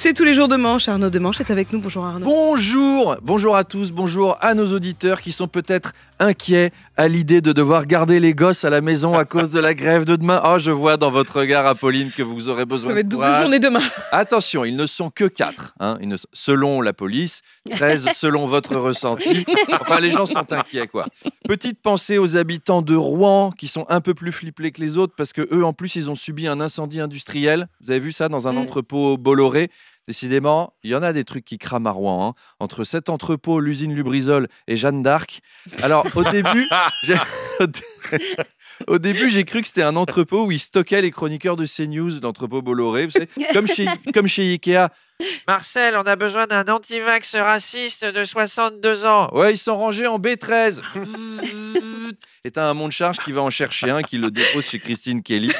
C'est tous les jours de Manche. Arnaud de Manche est avec nous. Bonjour Arnaud. Bonjour à tous, bonjour à nos auditeurs qui sont peut-être inquiets à l'idée de devoir garder les gosses à la maison à cause de la grève de demain. Oh, je vois dans votre regard, Apolline, que vous aurez besoin de double courage. journée demain. Attention, ils ne sont que 4, selon la police, 13 selon votre ressenti. Enfin, les gens sont inquiets, quoi. Petite pensée aux habitants de Rouen qui sont un peu plus flippés que les autres parce que eux, en plus, ils ont subi un incendie industriel. Vous avez vu ça dans un entrepôt Bolloré? Décidément, il y en a des trucs qui crament à Rouen. Entre cet entrepôt, l'usine Lubrizol et Jeanne d'Arc. Alors, au début, j'ai cru que c'était un entrepôt où ils stockaient les chroniqueurs de CNews, l'entrepôt Bolloré. Vous savez, comme chez Ikea. Marcel, on a besoin d'un anti-vax raciste de 62 ans. Ouais, ils sont rangés en B13. Et t'as un monte-charge qui va en chercher un, qui le dépose chez Christine Kelly.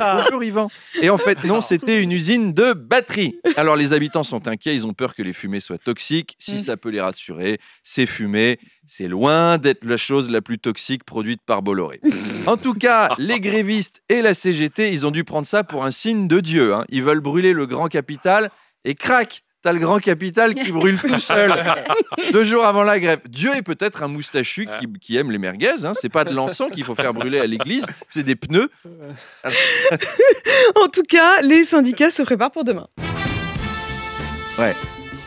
Bonjour Yvan. Et en fait, non, c'était une usine de batteries. Alors les habitants sont inquiets, ils ont peur que les fumées soient toxiques. Si ça peut les rassurer, ces fumées, c'est loin d'être la chose la plus toxique produite par Bolloré. En tout cas, les grévistes et la CGT, ils ont dû prendre ça pour un signe de Dieu. Ils veulent brûler le grand capital et crac, t'as le grand capital qui brûle tout seul 2 jours avant la grève. Dieu est peut-être un moustachu qui aime les merguez. C'est pas de l'encens qu'il faut faire brûler à l'église, c'est des pneus. En tout cas, les syndicats se préparent pour demain. Ouais.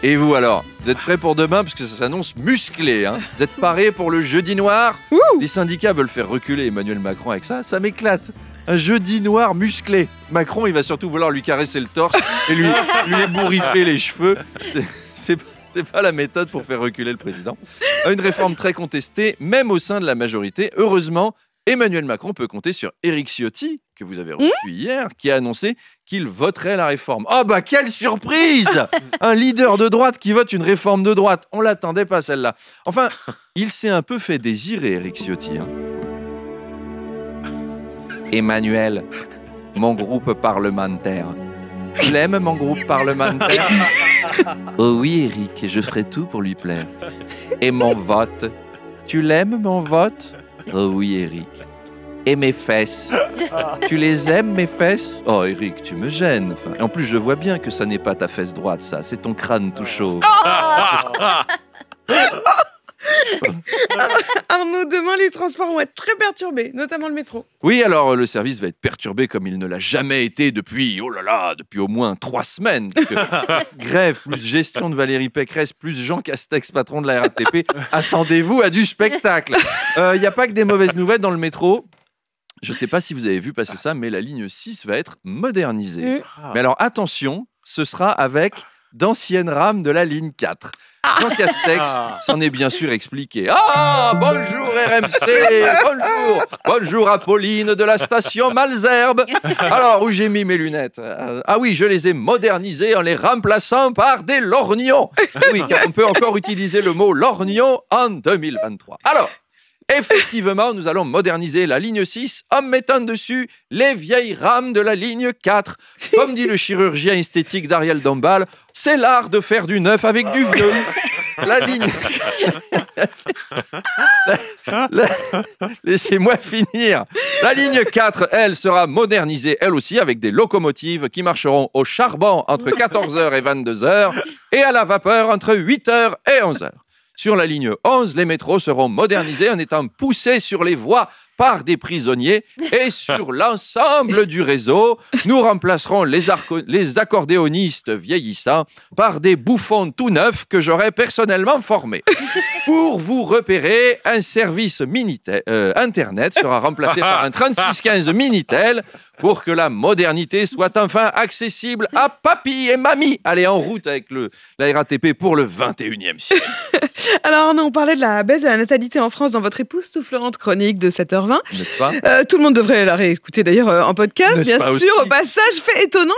Et vous alors, vous êtes prêts pour demain parce que ça s'annonce musclé. Vous êtes parés pour le jeudi noir? Les syndicats veulent faire reculer Emmanuel Macron avec ça. Ça m'éclate. Un jeudi noir musclé. Macron, il va surtout vouloir lui caresser le torse et lui ébouriffer les cheveux. C'est pas la méthode pour faire reculer le président. Une réforme très contestée, même au sein de la majorité. Heureusement, Emmanuel Macron peut compter sur Éric Ciotti, que vous avez reçu hier, qui a annoncé qu'il voterait la réforme. Oh bah quelle surprise! Un leader de droite qui vote une réforme de droite. On l'attendait pas celle-là. Enfin, il s'est un peu fait désirer, Éric Ciotti. Emmanuel, mon groupe parlementaire. Tu l'aimes, mon groupe parlementaire? Oh oui, Eric, je ferai tout pour lui plaire. Et mon vote? Tu l'aimes, mon vote? Oh oui, Eric. Et mes fesses? Tu les aimes, mes fesses? Oh, Eric, tu me gênes. Enfin, en plus, je vois bien que ça n'est pas ta fesse droite, ça. C'est ton crâne tout chaud. Arnaud, demain, les transports vont être très perturbés, notamment le métro. Oui, alors le service va être perturbé comme il ne l'a jamais été depuis au moins 3 semaines. Grève, plus gestion de Valérie Pécresse, plus Jean Castex, patron de la RATP. Attendez-vous à du spectacle. Il n'y a pas que des mauvaises nouvelles dans le métro. Je ne sais pas si vous avez vu passer ça, mais la ligne 6 va être modernisée. Mais alors attention, ce sera avec d'anciennes rames de la ligne 4. Jean Castex s'en est bien sûr expliqué. Bonjour RMC, bonjour Apolline de la station Malesherbes. Alors, où j'ai mis mes lunettes? Ah oui, je les ai modernisées en les remplaçant par des lorgnons. Oui, car on peut encore utiliser le mot lorgnon en 2023. Alors, effectivement, nous allons moderniser la ligne 6 en mettant dessus les vieilles rames de la ligne 4. Comme dit le chirurgien esthétique d'Ariel Dombal, c'est l'art de faire du neuf avec du vieux. La ligne... Laissez-moi finir. La ligne 4, elle, sera modernisée, elle aussi, avec des locomotives qui marcheront au charbon entre 14h et 22h et à la vapeur entre 8h et 11h. Sur la ligne 11, les métros seront modernisés en étant poussés sur les voies par des prisonniers et sur l'ensemble du réseau, nous remplacerons les accordéonistes vieillissants par des bouffons tout neufs que j'aurai personnellement formés. Pour vous repérer, un service Internet sera remplacé par un 3615 Minitel pour que la modernité soit enfin accessible à papy et mamie. Allez, en route avec la RATP pour le 21e siècle. Alors, on parlait de la baisse de la natalité en France dans votre époustouflante chronique de 7h20. N'est-ce pas? Tout le monde devrait la réécouter d'ailleurs en podcast, bien sûr. Aussi. Au passage, fait étonnant,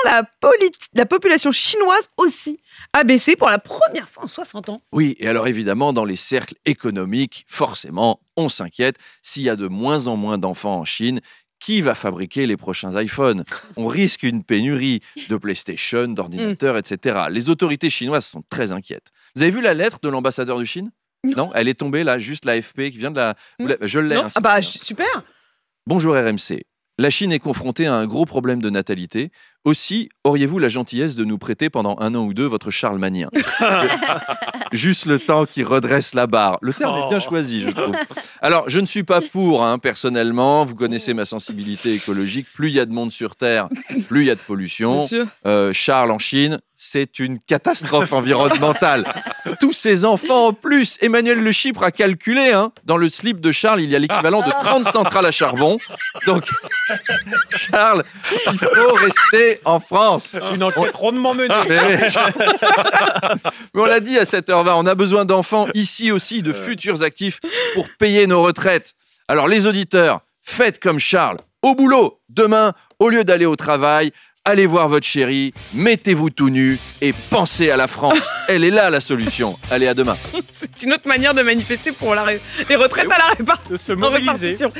la population chinoise aussi a baissé pour la première fois en 60 ans. Oui, et alors évidemment, dans les cercles économiques, forcément, on s'inquiète. S'il y a de moins en moins d'enfants en Chine, qui va fabriquer les prochains iPhones? On risque une pénurie de PlayStation, d'ordinateurs, etc. Les autorités chinoises sont très inquiètes. Vous avez vu la lettre de l'ambassadeur de Chine? Non, elle est tombée là, juste l'AFP qui vient de la... Je l'ai. Super. Bonjour RMC. La Chine est confrontée à un gros problème de natalité. Aussi, auriez-vous la gentillesse de nous prêter pendant 1 an ou 2 votre charlemanien? Juste le temps qui redresse la barre. Le terme est bien choisi, je trouve. Alors, je ne suis pas pour, personnellement. Vous connaissez ma sensibilité écologique. Plus il y a de monde sur Terre, plus il y a de pollution. Charles en Chine, c'est une catastrophe environnementale. Tous ces enfants en plus. Emmanuel Le Chypre a calculé, dans le slip de Charles, il y a l'équivalent de 30 centrales à charbon. Donc, Charles, il faut rester en France. Une enquête rondement menée. Mais on l'a dit à 7h20, on a besoin d'enfants ici aussi, de futurs actifs pour payer nos retraites. Alors les auditeurs, faites comme Charles, au boulot. Demain, au lieu d'aller au travail, allez voir votre chérie, mettez-vous tout nu et pensez à la France. Elle est là la solution. Allez, à demain. C'est une autre manière de manifester pour les retraites à la De se mobiliser. répartition.